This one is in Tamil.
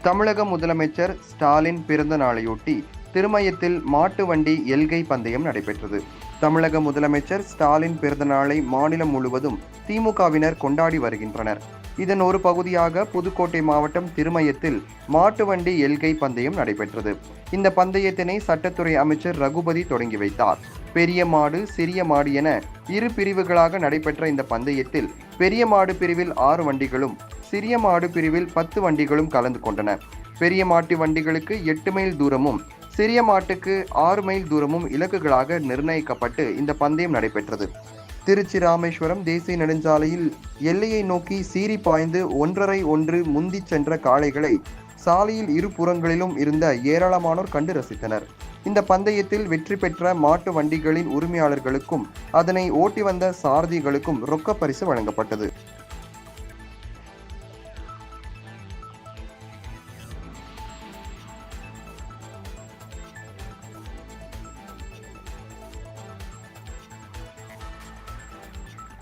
தமிழக முதலமைச்சர் ஸ்டாலின் பிறந்த நாளையொட்டி திருமயத்தில் மாட்டு வண்டி எல்கை பந்தயம் நடைபெற்றது. தமிழக முதலமைச்சர் ஸ்டாலின் பிறந்த நாளை மாநிலம் முழுவதும் திமுகவினர் கொண்டாடி வருகின்றனர். இதன் ஒரு பகுதியாக புதுக்கோட்டை மாவட்டம் திருமயத்தில் மாட்டு வண்டி எல்கை பந்தயம் நடைபெற்றது. இந்த பந்தயத்தினை சட்டத்துறை அமைச்சர் ரகுபதி தொடங்கி வைத்தார். பெரிய மாடு, சிறிய மாடு என இரு பிரிவுகளாக நடைபெற்ற இந்த பந்தயத்தில் பெரிய மாடு பிரிவில் 6 வண்டிகளும், சிறிய மாடு பிரிவில் 10 வண்டிகளும் கலந்து கொண்டன. பெரிய மாட்டு வண்டிகளுக்கு 8 மைல் தூரமும், சிறிய மாட்டுக்கு 6 மைல் தூரமும் இலக்குகளாக நிர்ணயிக்கப்பட்டு இந்த பந்தயம் நடைபெற்றது. திருச்சி ராமேஸ்வரம் தேசிய நெடுஞ்சாலையில் எல்லையை நோக்கி சீறி பாய்ந்து 1.5 முந்தி சென்ற காளைகளை சாலையில் இரு புறங்களிலும் இருந்த ஏராளமானோர் கண்டு ரசித்தனர். இந்த பந்தயத்தில் வெற்றி பெற்ற மாட்டு வண்டிகளின் உரிமையாளர்களுக்கும் அதனை ஓட்டி வந்த சாரதிகளுக்கும் ரொக்க பரிசு வழங்கப்பட்டது.